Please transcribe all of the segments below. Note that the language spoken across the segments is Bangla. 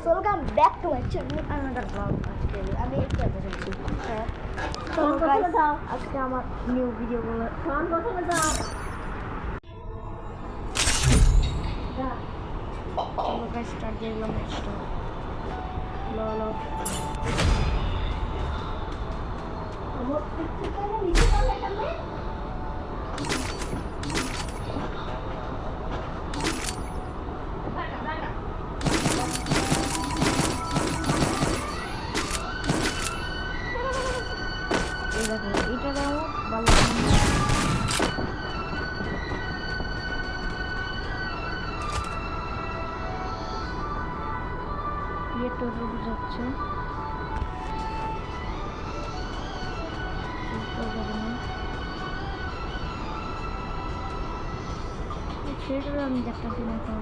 Welcome back to my channel another blog. আজকে আমি একটু বলছি চলো গাইস, আজকে আমার নিউ ভিডিওগুলো প্রথমে যাও চলো গাইস, স্টার্ট দিয়ে দিলাম ম্যাচটা। লো আমার পিকচারটা নিচে পারলে কেমনে এটা দাও ভালো ये तो रुक যাচ্ছে সেটা আমি দেখতেছি না এখন।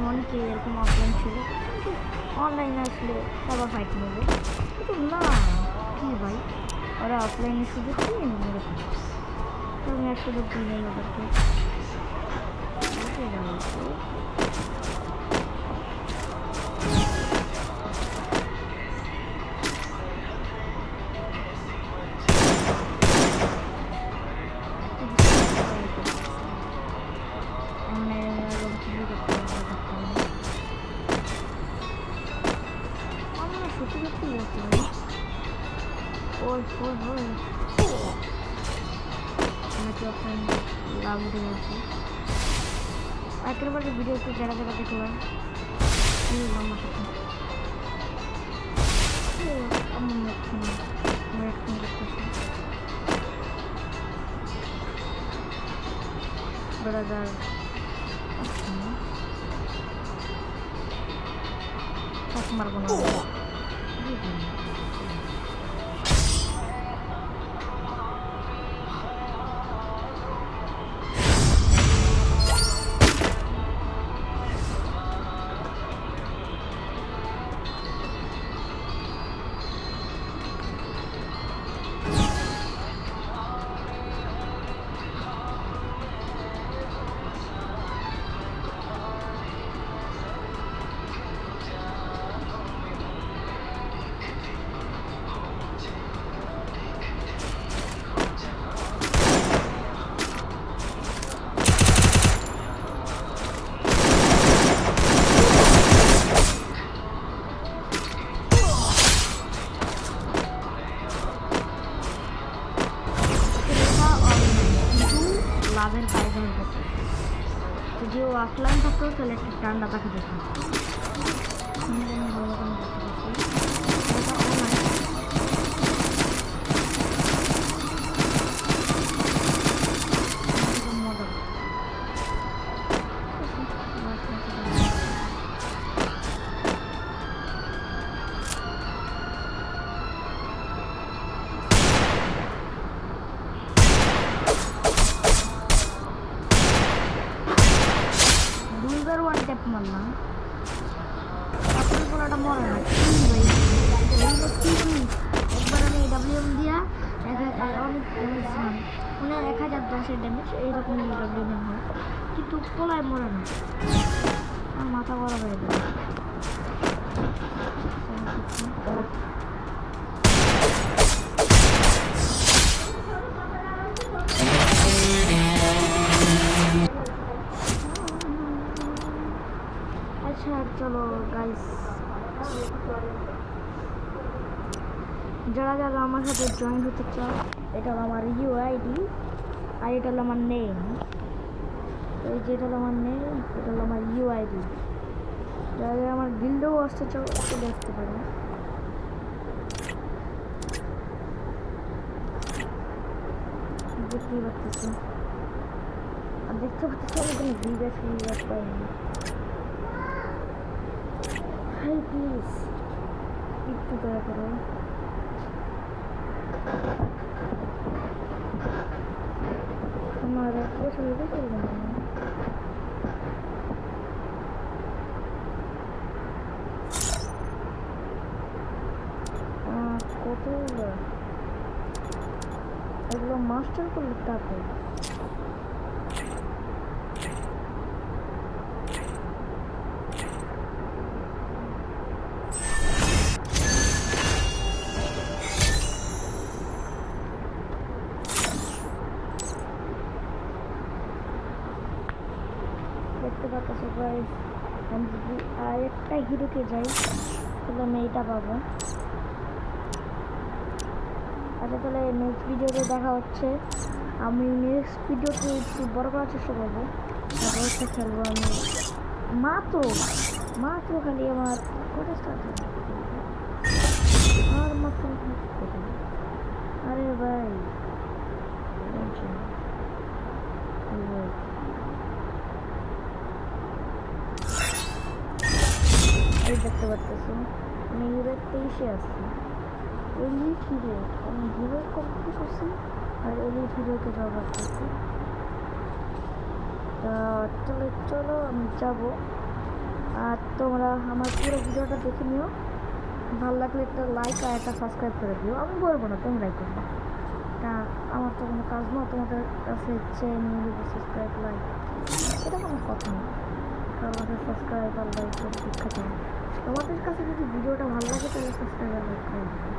অনেকে এরকম অফলাইন ছিল, কিন্তু অনলাইনে আসলে সবার ফাইট নেবে, কিন্তু না কি ভাই ওরা অফলাইনে সুযোগ দিয়ে নেবে, আমি আর সুযোগ দিই নেই ওদেরকে। লাভ উঠে গেছে একেবারে ভিডিও একটু যারা যারা দেখলাম আমার সাথে ব্রাদার মারবো না। লাভের বাইরে করতে যদি ও অফলাইন থাকতো তাহলে একটা ঠান্ডা দেখা যেত। one tap malah. Tapi kalau ada moral, 10 damage এইরকম ড্যামেজ হয়, কিন্তু পোলায় মরে না, আর মাথা বড় হয়ে যায়। আচ্ছা চলো গাইস, যারা যারা আমার সাথে জয়েন হতে চাও, এটা হলো আমার ইউআইডি আর এটা হলো আমার নেম। এই যেটা হলো আমার নেম, এটা হলো আমার ইউআইডি। যারা যারা আমার গিল্ডেও আসতে চাও চলে আসতে পারো। দেখতেই পাচ্ছি, আর দেখতে পাচ্ছি আমি কোনো ভিডিও পাইনি। হাই প্লিজ একটু দয়া করো। আমার পছন্দ করবে না কত এগুলো মাস্টার করলে টাকা। দেখতে পাচ্ছ গাইস, আমি যদি আরেকটা হিরোকে যাই তাহলে আমি এইটা পাবো। আচ্ছা তাহলে নেক্সট ভিডিওতে দেখা হচ্ছে। আমি নেক্সট ভিডিওতে একটু বড় করার চেষ্টা করবো, তারপর হচ্ছে খেলবো আমি মাত্র খালি আমার কোথায় স্টার্ট হবে আর মাত্র আরে ভাই এই দেখতে পাচ্ছি আমি ইউরোপ 23-এ আসছি। এলিট হিরো আমি হিরো কমপ্লিট করছি আর এলিট হিরোকে জবা করছি। তা চলো আমি যাবো, আর তোমরা আমার পুরো ভিডিওটা দেখে নিও। ভালো লাগলে একটা লাইক আর একটা সাবস্ক্রাইব করে দিও। আমি বলবো না, তোমরাই করবো, তা আমার তো কোনো কাজ না তোমাদের কাছে চেয়ে নিয়ে দেবো সাবস্ক্রাইব লাইক, এটা কোনো কথা না। আমাদের সাবস্ক্রাইব আর লাইক করে শিক্ষা চাই। তোমাদের কাছে যদি ভিডিওটা ভালো লাগে তাহলে সাবস্ক্রাইব আর লাইক করে দেবে।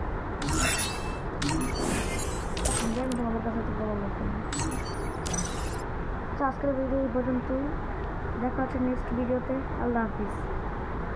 জানি তোমাদের কাছে তো বড় লোক না। আজকের ভিডিও এই পর্যন্তই, দেখা হচ্ছে নেক্সট ভিডিওতে। আল্লাহ হাফিজ।